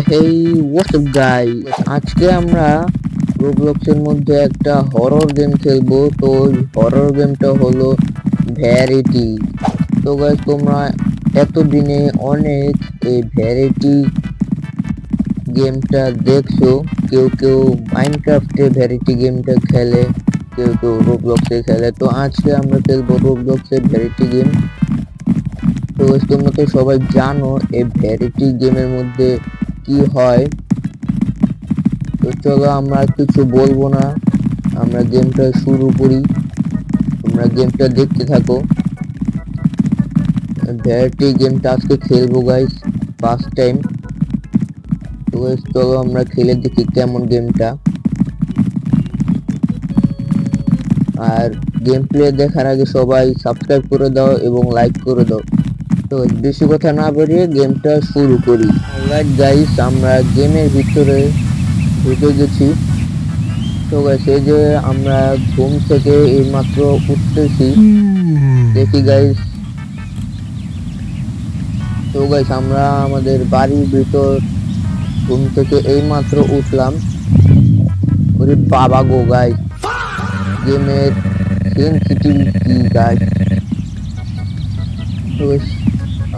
হেই what's up guys, আজকে আমরা রোবলক্সের মধ্যে একটা হরর গেম খেলবো। তো হরর গেমটা হলো ভ্যারিটি। তো গাইস, তোমরা এতদিনে অনেক এই ভ্যারিটি গেমটা দেখছো। কেউ কেউ মাইনক্রাফটে ভ্যারিটি গেমটা খেলে, কেউ কেউ রোবলক্সে খেলে। তো আজকে আমরা খেলবো রোবলক্সের ভ্যারিটি গেম। তো তোমরা তো সবাই জানো এই ভ্যারিটি গেমের মধ্যে কি হয়। তো চলো, আমরা কিছু বলবো না, আমরা গেমটা শুরু করি। তোমরা গেমটা দেখতে থাকো। ভ্যারাইটি গেমটা আজকে খেলবো গাইস, ফার্স্ট টাইম। তো গাইস চলো আমরা খেলে দেখি কেমন গেমটা। আর গেম প্লে দেখার আগে সবাই সাবস্ক্রাইব করে দাও এবং লাইক করে দাও। তো বেশি কথা না বাড়িয়ে গেমটা শুরু করি। অলরাইট গাইস, আমরা গেমের ভিতরে ঢুকে গেছি। তো গাইস, এই যে আমরা ঘুম থেকে এইমাত্র উঠতেছি, দেখি গাইস। তো গাইস, আমরা আমাদের বাড়ির ভিতর ঘুম থেকে এইমাত্র উঠলাম। ওরে বাবা গো গাইস, গেমের সেনসিটিভিটি গাইস। তো গাইস,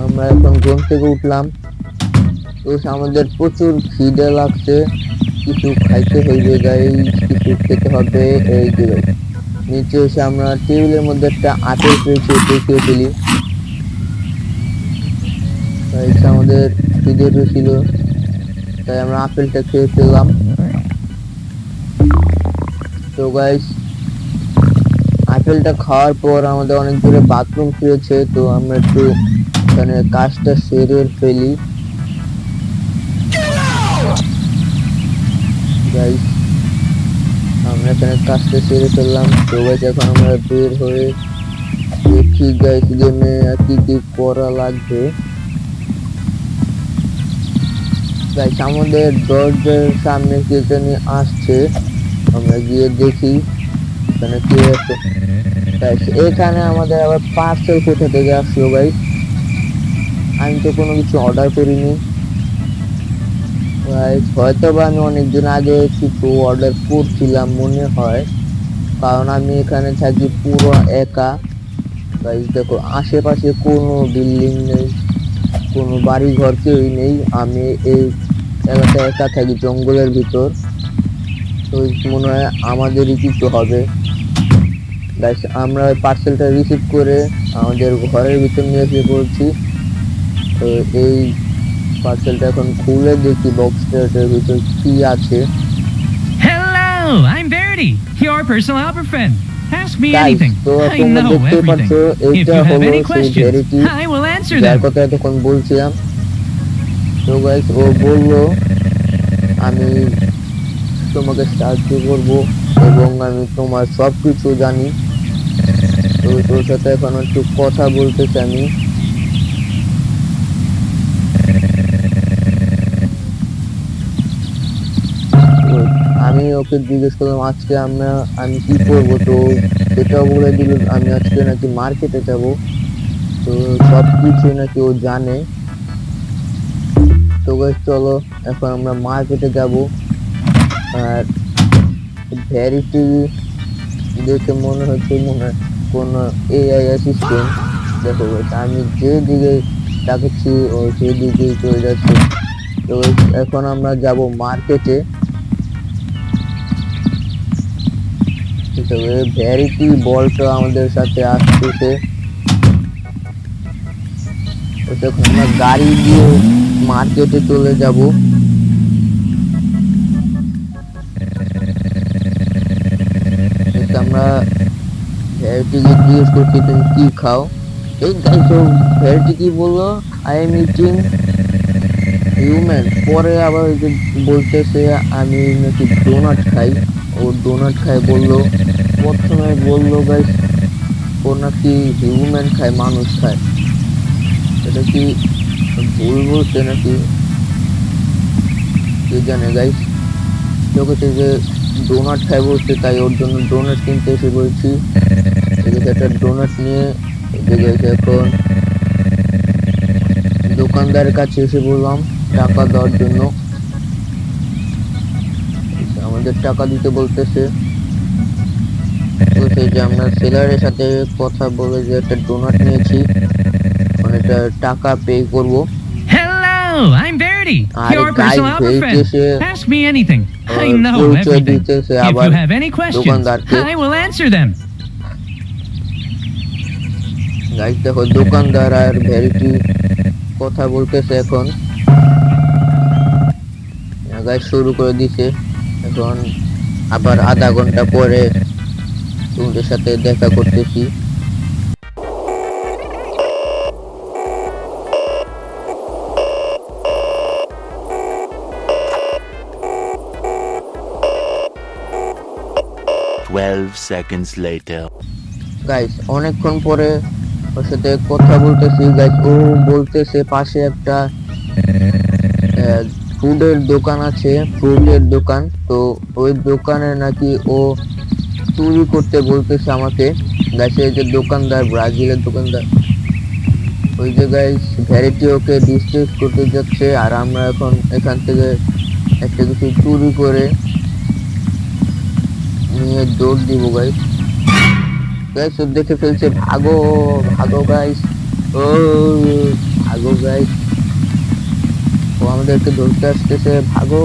আমরা এখন ঘুম থেকে উঠলাম। তো আমাদের প্রচুর খিদে লাগছে, কিছু খাইতে হইবে গাইস, কিছু খেতে হবে। এই যে নিচে এসে আমরা টেবিলের মধ্যে একটা আপেল পেয়েছি, দেখিয়ে ফেলি। আমাদের খিদে ছিল, তাই আমরা আপেলটা খেয়ে ফেললাম। তো গাইস, আপেলটা খাওয়ার পর আমাদের অনেক দূরে বাথরুম ফিরেছে। তো আমরা একটু এখানে কাজটা সেরে ফেলি গাইস। আমরা এখানে কাজটা সেরে ফেললাম। তো গাইস, এখন আমরা বের হয়ে দেখি গাইস গেমে কি কি করা লাগবে। গাইস, আমাদের দরজার সামনে কে জানি আসছে, আমরা গিয়ে দেখি এখানে কি আছে। গাইস, এখানে আমাদের আবার পার্সেল কোথা থেকে আসলো গাইস? আমি তো কোনো কিছু অর্ডার করিনি গাইস। হয়তো বা আমি অনেকদিন আগে কিছু অর্ডার করছিলাম মনে হয়, কারণ আমি এখানে থাকি পুরো একা গাইস। দেখো, আশেপাশে কোনো বিল্ডিং নেই, কোনো বাড়ি ঘর কেউই নেই। আমি এই এলাকায় একা থাকি জঙ্গলের ভিতর। তো মনে হয় আমাদেরই কিছু হবে গাইস। আমরা পার্সেলটা রিসিভ করে আমাদের ঘরের ভিতর নিয়ে এসে পড়ছি। তো এই পার্সেলটা এখন খুলে দেখি বক্সটার ভিতর কি আছে। Hello, I'm Verity, your personal helper friend. Ask me guys, anything. তো I তোমরা know দেখতে everything. পাচ্ছ, If এইটা you have হলো any সেই questions, variety I will answer যার them. কথা এতক্ষণ বলছিলাম। তো গাইস, ও বললো আমি তোমাকে সাহায্য করব এবং আমি তোমার সবকিছু জানি। তো তোর সাথে এখন একটু কথা বলতে চাই আমি। তো আমি ওকে জিজ্ঞেস করলাম আজকে আমি কি করবো। তো সেটাও বলে দিল আমি আজকে নাকি মার্কেটে যাব। তো সবকিছু নাকি ও জানে। তো গাইস চলো, এখন আমরা মার্কেটে যাব। আর ভ্যারিটি দেখে মনে হচ্ছে কোন এআই অ্যাসিস্ট্যান্ট। দেখো গাইস, আমি যে দিকে তাকাচ্ছি ও সেই দিকেই চলে যাচ্ছে। তো এখন আমরা যাব মার্কেটে। ভ্যারিটি বলটা আমাদের সাথে আসতেছে। এখন আমরা গাড়ি দিয়ে মার্কেটে চলে যাব। আমরা ভ্যারিটিকে জিজ্ঞেস করছি তুমি কি খাও। এই গাইস, ও ভ্যারিটি কি বললো, আই এম ইটিং হিউম্যান। পরে আবার ওই যে বলতেছে আমি নাকি ডোনাট খাই, ও ডোনাট খায় বললো। প্রথমে বললো গাইস ও নাকি হিউম্যান খায়, মানুষ খায়। এটা কি ভুল বলছে নাকি কে জানে গাইস। তোকে যে ডোনাট খাই বলছে, তাই ওর জন্য ডোনাট কিনতে এসে বলছি। একটা ডোনাট নিয়ে এখন দোকানদারের কাছে এসে বললাম টাকা দেওয়ার জন্য। আমাদের টাকা দিতে বলতেছে। বলছে যে আমরা সেলারের সাথে কথা বলে যে একটা ডোনাট নিয়েছি, মানে এটা টাকা পে করব। Hello, I'm Verity, আরে your guys, personal helper verity friend. এসে Ask me anything. I know পরিচয় everything. দিতেছে If আবার you have any questions, দোকানদারকে। I will answer them. Guys দেখো, দোকানদার আর ভেরিটি কথা বলতেছে এখন। গাইস শুরু করে দিছে। এখন আবার আধা ঘন্টা পরে তোমাদের সাথে দেখা করতেছি। Seconds later. গাইস অনেকক্ষণ পরে ওর সাথে কথা বলতেছি। গাইস ও বলতেছে পাশে একটা ফুডের দোকান আছে, ফ্রুটের দোকান। তো ওই দোকানে নাকি ও চুরি করতে বলতেছে আমাকে। গাইস এই যে দোকানদার, ব্রাজিলের দোকানদার, ওই যে গাইস ভ্যারাইটি ওকে ডিস্ট্রেস করতে যাচ্ছে, আর আমরা এখন এখান থেকে একটা কিছু চুরি করে নিয়ে দৌড় দিব। গাইস গাইস ও দেখে ফেলছে, ভাগো ভাগো গাইস, ও ভাগো গাইস, ও আমাদেরকে ধরতে আসতেছে, ভাগো।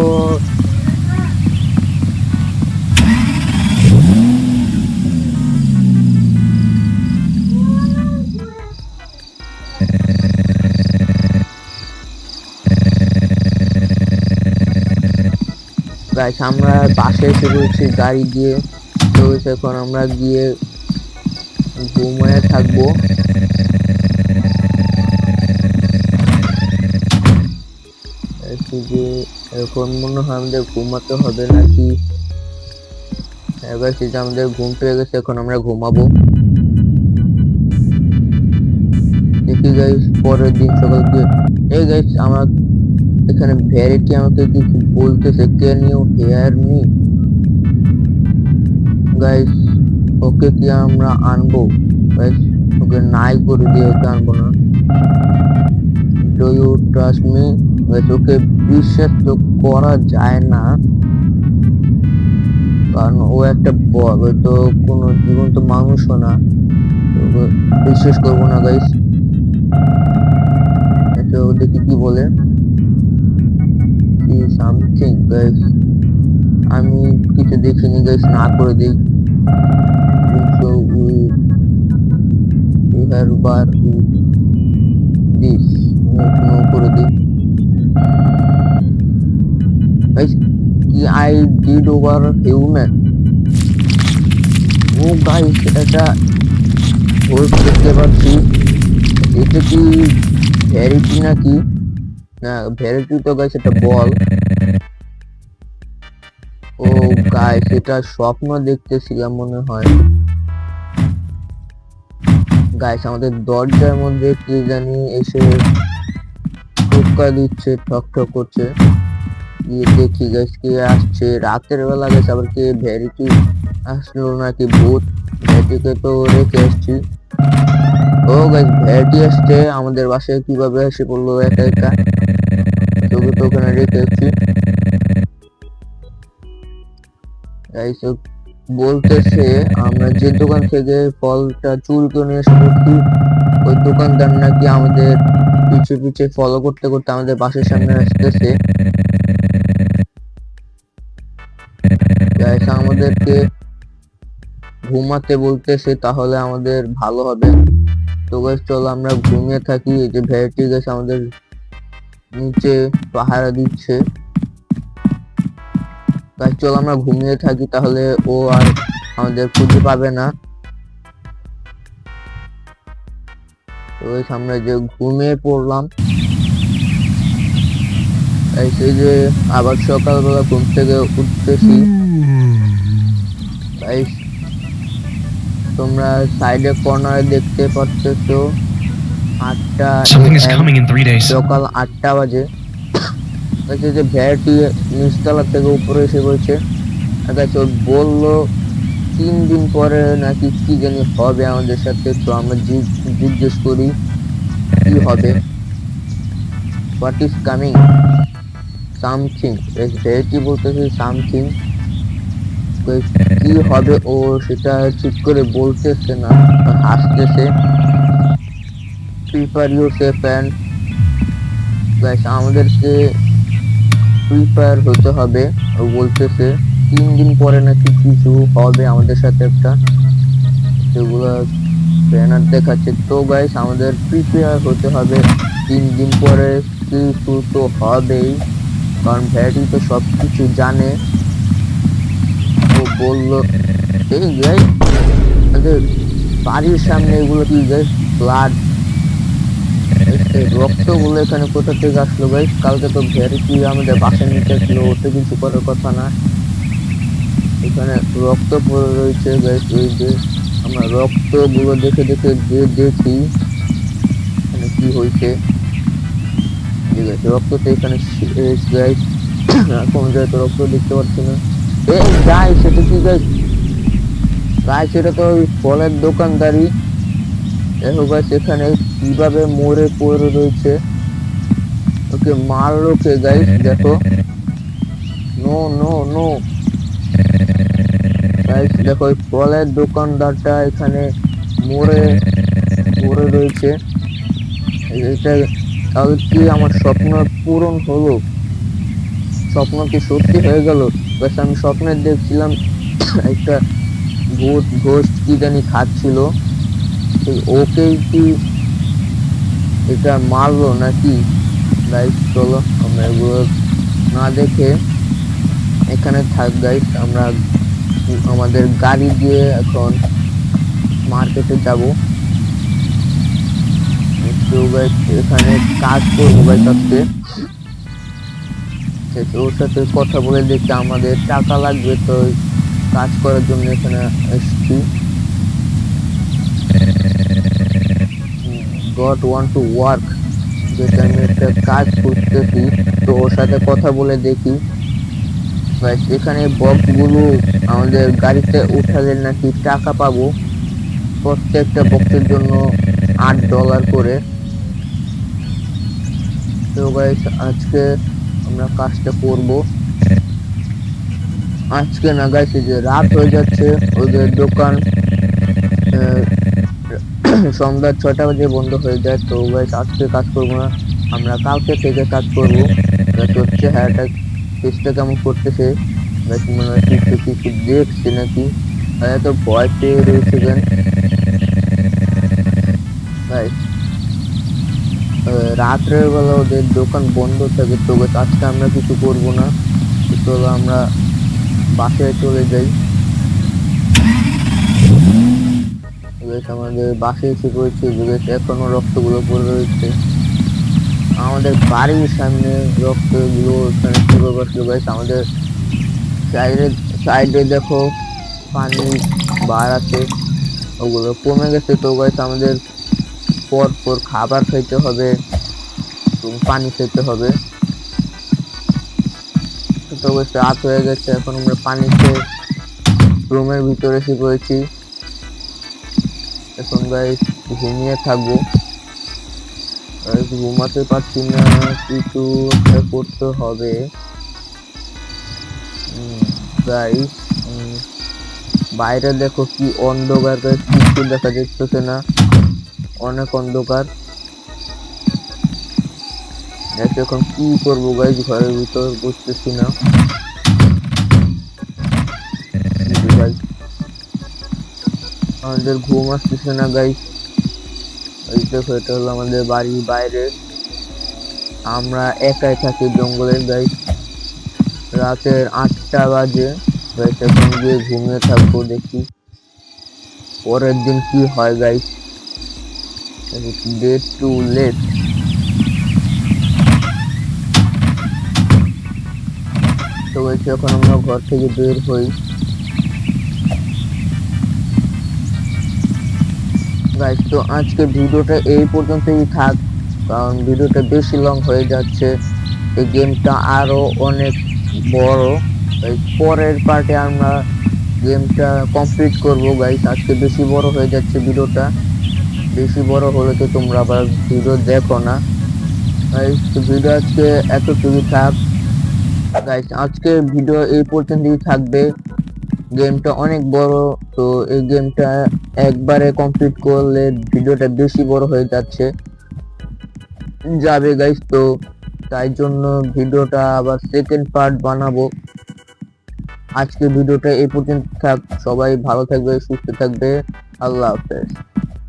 গাইস আমরা পাশে এসে পড়েছি গাড়ি দিয়ে। তো এখন আমরা গিয়ে ঘুমায় থাকবো। যে এখন মনে হয় আমাদের ঘুমাতে হবে নাকি। এবার যে আমাদের ঘুম পেয়ে গেছে, এখন আমরা ঘুমাবো। দেখি গাইস পরের দিন সকাল দিয়ে, এই গাইস আমার এখানে ভ্যারাইটি আমাকে কিছু বলতেছে, can you hear me. Guys ওকে কি আমরা আনবো? গাইস ওকে নাই করে দিয়ে ওকে আনবো না। Do you trust me? Guys ওকে বিশ্বাস তো করা যায় না, কারণ ও একটা বল, ও তো কোনো জীবন্ত মানুষও না, বিশ্বাস করবো না। গাইস এটা দেখি কি বলে, সামথিং। গাইস আমি কিছু দেখিনি, গাইস না করে দিই। So we have bar this no করে দিই। গাইস কি আই ডিড ওভার হিউম্যান। ও গাইস এটা ভোট দেখতে পাচ্ছি, এটা কি ভ্যারিটি নাকি? না ভ্যারিটি তো গাইস এটা বল। ও গাইস এটা স্বপ্ন দেখতেছিলাম মনে হয়। গাইস আমাদের দরজার মধ্যে কি জানি এসে টোকা দিচ্ছে, ঠক ঠক করছে। গিয়ে দেখি গাইস কে আসছে রাতের বেলা। গাইস আবার কে ভ্যারিটি আসলো নাকি ভূত? ভ্যারিটিকে তো রেখে আসছি। ও গাইস ভ্যারিটি আসছে আমাদের বাসায়, কিভাবে এসে পড়লো একা একা? তোকে তো ওখানে রেখে আসছি। গাইস বলতেছে আমরা যে দোকান থেকে ফলটা চুরি করে নিয়ে এসে পড়ছি, ওই দোকানদার নাকি আমাদের পিছে পিছে ফলো করতে করতে আমাদের বাসের সামনে আসতেছে। গাইস আমাদেরকে ঘুমাতে বলতেছে, তাহলে আমাদের ভালো হবে। তো গাইস চলো আমরা ঘুমিয়ে থাকি। এই যে ভ্যারাইটি গাইস আমাদের নিচে পাহারা দিচ্ছে। গাইস চলো আমরা ঘুমিয়ে থাকি, তাহলে ও আর আমাদের খুঁজে পাবে না। তো গাইস আমরা যে ঘুমিয়ে পড়লাম। এই যে আবার সকালবেলা ঘুম থেকে উঠতেছি। গাইস তোমরা সাইডে কর্নারে দেখতে পাচ্ছো 8টা Something is coming in 3 days. সকাল 8টা বাজে। যে ভ্যারাইটি নিচতলা থেকে উপরে এসে পড়ছে। ও বললো 3 দিন পরে নাকি কি জানি হবে আমাদের সাথে। তো আমরা জিজ্ঞেস করি কি হবে, what is coming, something. Variety বলতেছে সামথিং। Guys, কি হবে ও সেটা ঠিক করে বলতেছে না, হাসতেছে। প্রিপেয়ার ইউরসেলফ এন্ড গাইস আমাদেরকে প্রিপেয়ার হতে হবে। ও বলতেছে 3 দিন পরে নাকি কিছু হবে আমাদের সাথে একটা, সেগুলো ব্যানার দেখাচ্ছে। তো গাইস আমাদের প্রিপেয়ার হতে হবে, 3 দিন পরে কিছু তো হবেই, কারণ ভ্যাটি তো সবকিছু জানে। ও বললো এই গাইস আমাদের বাড়ির সামনে এগুলো কি গাইস ব্লাড, রক্ত গুলো এখানে কোথা থেকে আসলো গাইস? কালকে তো ভ্যাটি আমাদের বাসার নিচে ছিল, ওতে কিছু করার কথা না। এখানে রক্ত পড়ে রয়েছে গাইস, এই যে আমরা রক্ত গুলো দেখে দেখে দেখি এখানে কি হয়েছে। ঠিক আছে, রক্ত তো এখানে শেষ গাইস। কোন জায়গায় তো রক্ত দেখতে পাচ্ছি না। এই গাইস এটা কি গাইস? গাইস এটা তো ওই ফলের দোকানদারি। দেখো গাইস এখানে কিভাবে মরে পড়ে রয়েছে, ওকে মারলো কে গাইস? দেখো, নো নো নো গাইস, দেখো ওই ফলের দোকানদারটা এখানে মরে পড়ে রয়েছে। এটা তাহলে কি আমার স্বপ্ন পূরণ হলো? স্বপ্ন কি সত্যি হয়ে গেল? বাস আমি স্বপ্নে দেখছিলাম একটা ভূত ঘোষ কি জানি খাচ্ছিল, ওকে কি এটা মারলো নাকি? গাইস চলো আমরা এগুলো না দেখে এখানে থাক গাইস। আমরা আমাদের গাড়ি দিয়ে এখন মার্কেটে যাব। তো গাইস এখানে কাজ করবো গাইস আজকে, ওর সাথে কথা বলে দেখি আমাদের টাকা লাগবে, তো কাজ করার জন্য এখানে এসছি। গট ওয়ান্ট টু ওয়ার্ক, যেটা আমি একটা কাজ করতেছি, তো ওর সাথে কথা বলে দেখি। এখানে বক্স গুলো আমাদের গাড়িতে উঠালে নাকি টাকা পাবো, প্রত্যেকটা বক্সের জন্য $8 করে। তো গাইস আজকে আমরা কাজটা করব। আজকে না গাইস, যে রাত হয়ে যাচ্ছে, ওদের দোকান সন্ধ্যা 6টা বাজে বন্ধ হয়ে যায়। তো গাইস আজকে কাজ করবো না, আমরা কালকে থেকে কাজ করবো। হচ্ছে হ্যাঁ চেষ্টা কেমন করতেছে মনে হয় কিছু দেখছে নাকি, তো ভয় পেয়ে রয়েছে কেন গাইস? রাত্রের বেলা ওদের দোকান বন্ধ থাকে। তো আজকে আমরা কিছু করবো না, চলো আমরা বাসায় চলে যাই। আমাদের বাসায় এসে পড়েছে, এখনো রক্তগুলো পড়ে রয়েছে আমাদের বাড়ির সামনে, রক্তগুলো এখানে পুরো বসলো গাইস। আমাদের সাইডে দেখো পানি বার আছে, ওগুলো কমে গেছে। তো গাইস আমাদের পর পর খাবার খাইতে হবে, পানি খেতে হবে। তো গাইস রাত হয়ে গেছে, এখন আমরা পানি খেয়ে রুমের ভিতরে এসে পড়েছি। এখন গাইস ঘুমিয়ে থাকবো, ঘুমাতে পারছি না, কিছু একটা করতে হবে গাইস। বাইরে দেখো কি অন্ধকার গাইস, কিছু দেখা যাচ্ছে না, অনেক অন্ধকার। এখন কি করবো গাইস, ঘরের ভিতর বুঝতেছি না। আমাদের ঘুম আসতেছে না গাইস। এই দেখো এটা হলো আমাদের বাড়ির বাইরে, আমরা একাই থাকি জঙ্গলের গাইস। রাতের 8টা বাজে গাইস, এখন গিয়ে ঘুমিয়ে থাকবো, দেখি পরের দিন কি হয় গাইস। Day two late. তো গাইস এখন আমরা ঘর থেকে বের হই। গাইস তো আজকে ভিডিওটা এই পর্যন্তই থাক, কারণ ভিডিওটা বেশি লং হয়ে যাচ্ছে। এই গেমটা আরো অনেক বড়, পরের পার্টে আমরা গেমটা কমপ্লিট করবো গাইস। আজকে বেশি বড় হয়ে যাচ্ছে ভিডিওটা, বেশি বড় হলে তো তোমরা আবার ভিডিও দেখো না গাইস। ভিডিও আজকে এতটুকু থাক গাইস, আজকে ভিডিও এই পর্যন্তই থাকবে। গেমটা অনেক বড়, তো এই গেমটা একবারে কমপ্লিট করলে ভিডিওটা বেশি বড় হয়ে যাবে গাইস। তো তাই জন্য ভিডিওটা আবার সেকেন্ড পার্ট বানাবো। আজকে ভিডিওটা এই পর্যন্ত থাক, সবাই ভালো থাকবে, সুস্থ থাকবে, আল্লাহ হাফেজ।